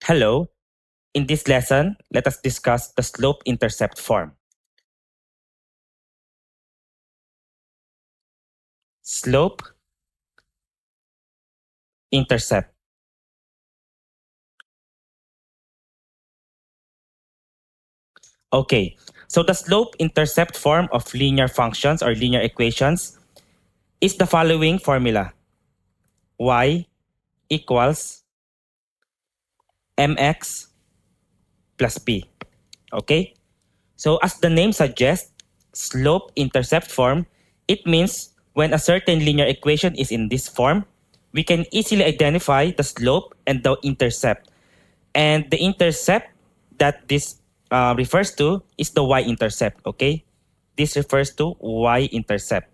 Hello, in this lesson, let us discuss the slope-intercept form. Slope-intercept. Okay, so the slope-intercept form of linear functions or linear equations is the following formula. Y equals mx plus b. Okay, so as the name suggests, slope-intercept form, it means when a certain linear equation is in this form, we can easily identify the slope and the intercept. And the intercept that this refers to is the y-intercept, okay? This refers to y-intercept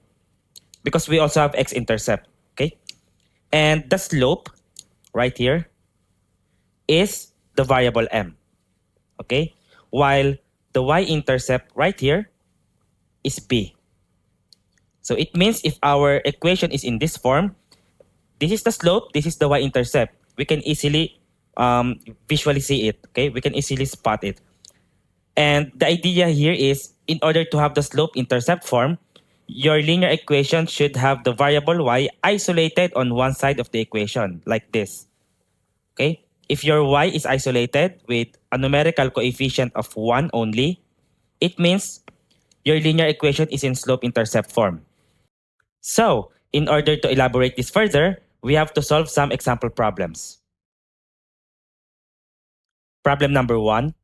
because we also have x-intercept, okay? And the slope right here is the variable m, okay? While the y-intercept right here is b. So it means if our equation is in this form, this is the slope, this is the y-intercept. We can easily visually see it, okay? We can easily spot it. And the idea here is in order to have the slope-intercept form, your linear equation should have the variable y isolated on one side of the equation, like this. Okay? If your y is isolated with a numerical coefficient of 1 only, it means your linear equation is in slope-intercept form. So, in order to elaborate this further, we have to solve some example problems. Problem number 1.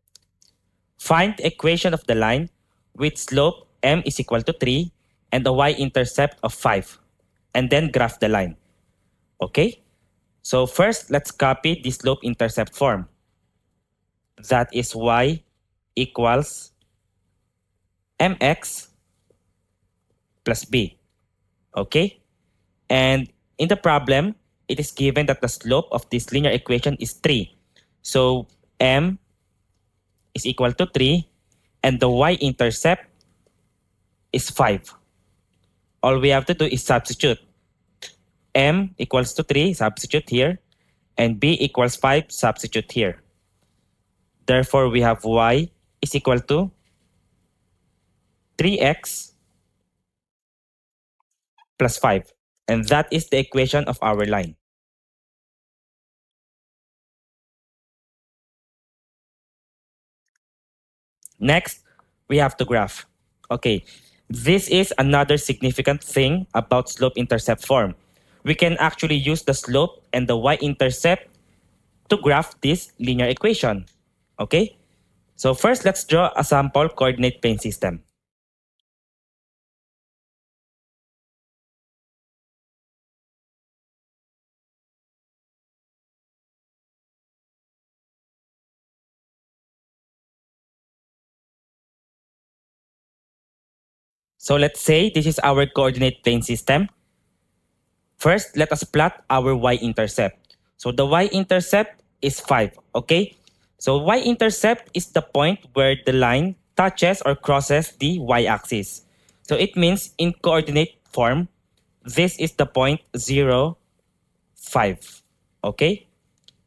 Find the equation of the line with slope m is equal to 3 and a y-intercept of 5. And then graph the line. Okay? So first, let's copy the slope-intercept form. That is y equals mx plus b. Okay? And in the problem, it is given that the slope of this linear equation is 3. So m is equal to 3 and the y-intercept is 5. All we have to do is substitute. M equals to 3, substitute here. And B equals 5, substitute here. Therefore, we have Y is equal to 3x plus 5. And that is the equation of our line. Next, we have to graph. Okay, this is another significant thing about slope-intercept form. We can actually use the slope and the y-intercept to graph this linear equation. Okay, so first let's draw a sample coordinate plane system. So let's say this is our coordinate plane system. First, let us plot our y-intercept. So the y-intercept is 5, okay? So y-intercept is the point where the line touches or crosses the y-axis. So it means in coordinate form, this is the point 0, 5, okay?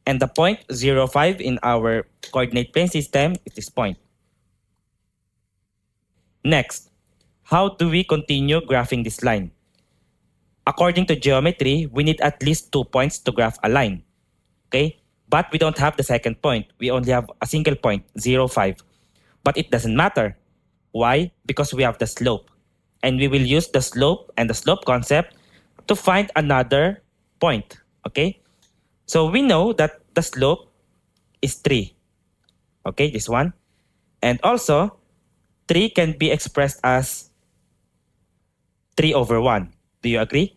And the point 0, 5 in our coordinate plane system is this point. Next, how do we continue graphing this line? According to geometry, we need at least 2 points to graph a line. Okay? But we don't have the second point. We only have a single point, 0, 5. But it doesn't matter. Why? Because we have the slope. And we will use the slope and the slope concept to find another point. Okay? So we know that the slope is 3. Okay, this one. And also, 3 can be expressed as 3 over 1. Do you agree?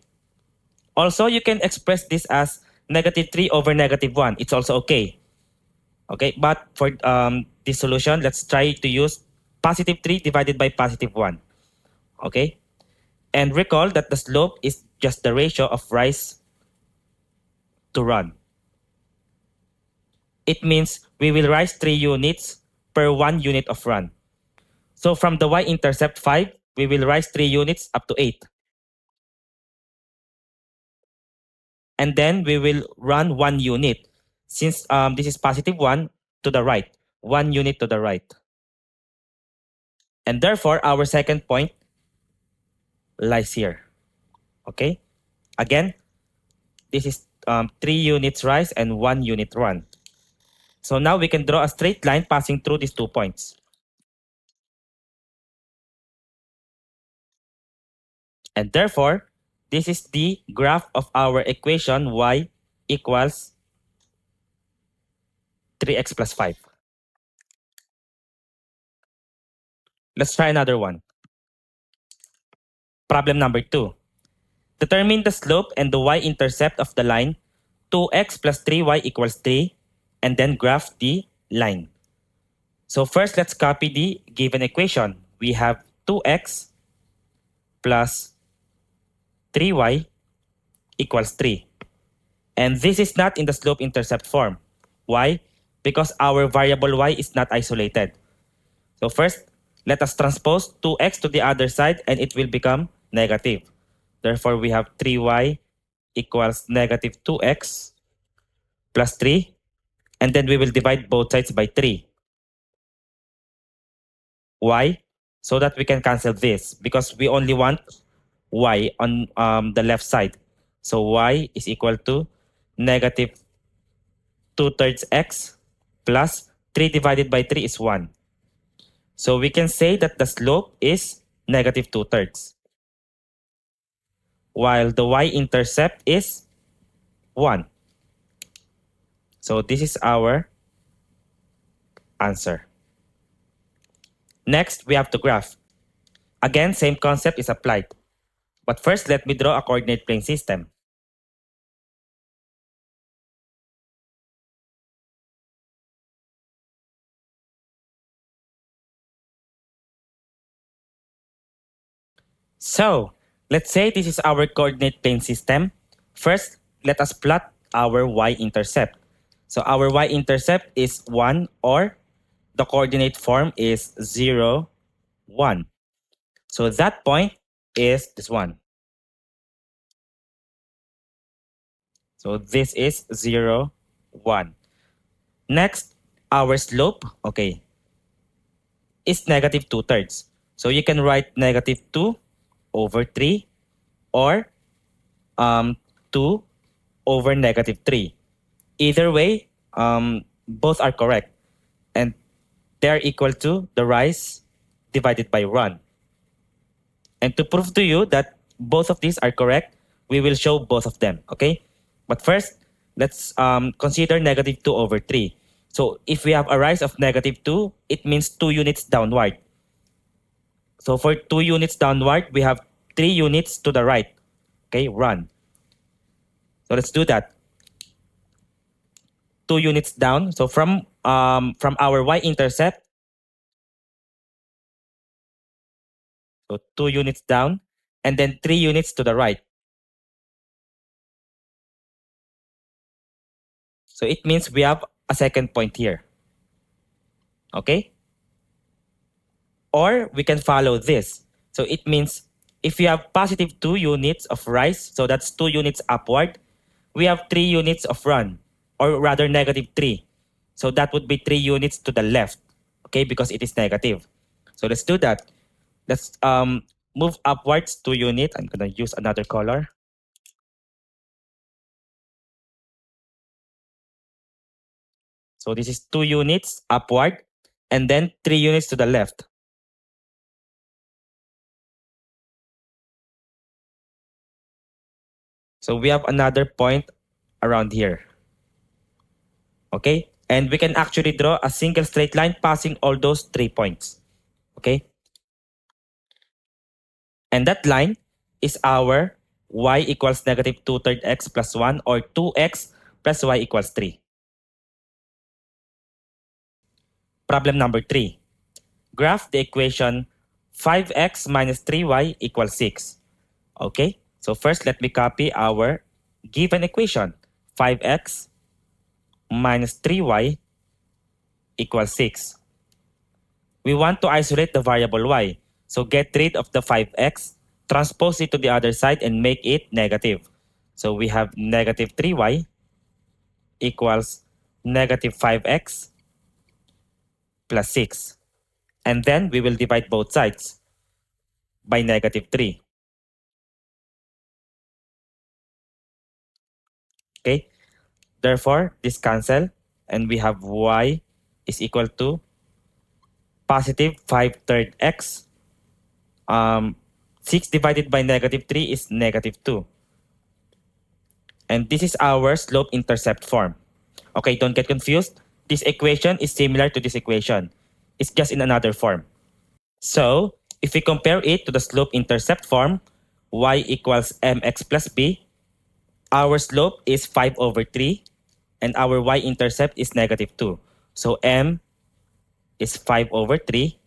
Also, you can express this as negative 3 over negative 1. It's also okay. Okay, but for this solution, let's try to use positive 3 divided by positive 1. Okay? And recall that the slope is just the ratio of rise to run. It means we will rise 3 units per 1 unit of run. So from the y-intercept 5, we will rise 3 units up to 8. And then we will run 1 unit. since this is positive 1 to the right, 1 unit to the right. And therefore, our second point lies here. Okay? Again, this is 3 units rise and 1 unit run. So now we can draw a straight line passing through these 2 points. And therefore, this is the graph of our equation y equals 3x plus 5. Let's try another one. Problem number 2. Determine the slope and the y-intercept of the line 2x plus 3y equals 3 and then graph the line. So first, let's copy the given equation. We have 2x plus 3y equals 3. And this is not in the slope-intercept form. Why? Because our variable y is not isolated. So first, let us transpose 2x to the other side and it will become negative. Therefore, we have 3y equals negative 2x plus 3. And then we will divide both sides by 3. Why? So that we can cancel this because we only want y on the left side. So y is equal to negative 2/3 x plus 3 divided by 3 is 1. So we can say that the slope is negative 2/3. While the y-intercept is 1. So this is our answer. Next, we have to graph. Again, same concept is applied. But first, let me draw a coordinate plane system. So, let's say this is our coordinate plane system. First, let us plot our y-intercept. So our y-intercept is 1 or the coordinate form is 0, 1. So that point is this one. So this is 0, 1. Next, our slope, okay, is negative 2/3. So you can write negative 2 over 3 or 2 over negative 3. Either way, both are correct. And they're equal to the rise divided by run. And to prove to you that both of these are correct, we will show both of them, okay? But first, let's consider negative 2 over 3. So if we have a rise of negative 2, it means 2 units downward. So for 2 units downward, we have 3 units to the right. Okay, run. So let's do that. 2 units down. So from our y-intercept, so 2 units down, and then 3 units to the right. So it means we have a second point here. Okay? Or we can follow this. So it means if you have positive 2 units of rise, so that's 2 units upward, we have 3 units of run, or rather negative 3. So that would be 3 units to the left, okay, because it is negative. So let's do that. Let's move upwards 2 units. I'm going to use another color. So this is 2 units upward and then 3 units to the left. So we have another point around here. Okay? And we can actually draw a single straight line passing all those 3 points. Okay? And that line is our y equals negative 2/3 x plus 1 or 2x plus y equals 3. Problem number 3. Graph the equation 5x minus 3y equals 6. Okay? So first, let me copy our given equation. 5x minus 3y equals 6. We want to isolate the variable y. So get rid of the 5x, transpose it to the other side, and make it negative. So we have negative 3y equals negative 5x plus 6. And then we will divide both sides by negative 3. Okay? Therefore, this cancel and we have y is equal to positive 5 third x. 6 divided by negative 3 is negative 2. And this is our slope-intercept form. Okay, don't get confused. This equation is similar to this equation. It's just in another form. So, if we compare it to the slope-intercept form, y equals mx plus b, our slope is 5 over 3, and our y-intercept is negative 2. So, m is 5 over 3,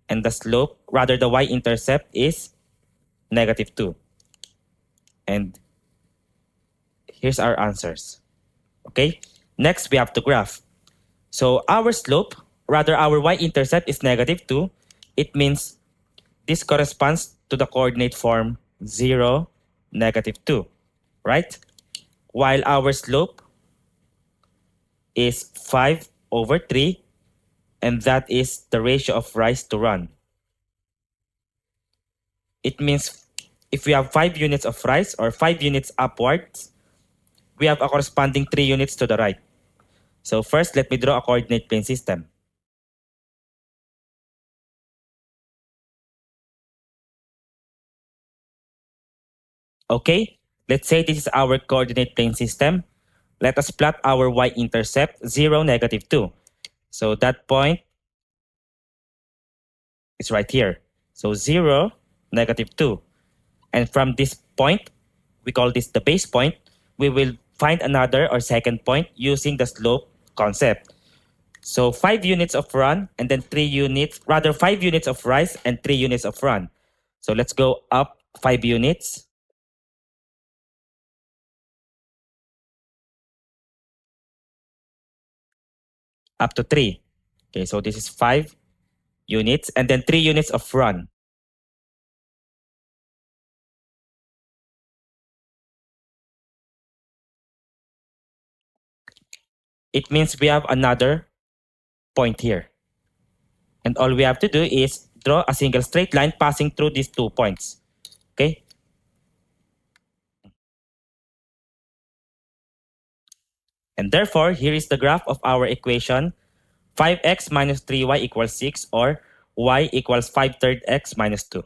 and the slope, rather the y-intercept is negative 2. And here's our answers. Okay, next we have to graph. So our slope, rather our y-intercept is negative 2. It means this corresponds to the coordinate form 0, negative 2, right? While our slope is 5 over 3, and that is the ratio of rise to run. It means if we have 5 units of rise or 5 units upwards, we have a corresponding 3 units to the right. So first, let me draw a coordinate plane system. Okay, let's say this is our coordinate plane system. Let us plot our y-intercept 0, negative 2. So that point is right here. So 0, negative 2. And from this point, we call this the base point, we will find another or second point using the slope concept. So 5 units of run and then 3 units, rather 5 units of rise and 3 units of run. So let's go up 5 units. Up to 3. Okay, so this is 5 units and then 3 units of run. It means we have another point here. And all we have to do is draw a single straight line passing through these 2 points. Okay? And therefore, here is the graph of our equation. 5x minus 3y equals 6 or y equals 5 third x minus 2.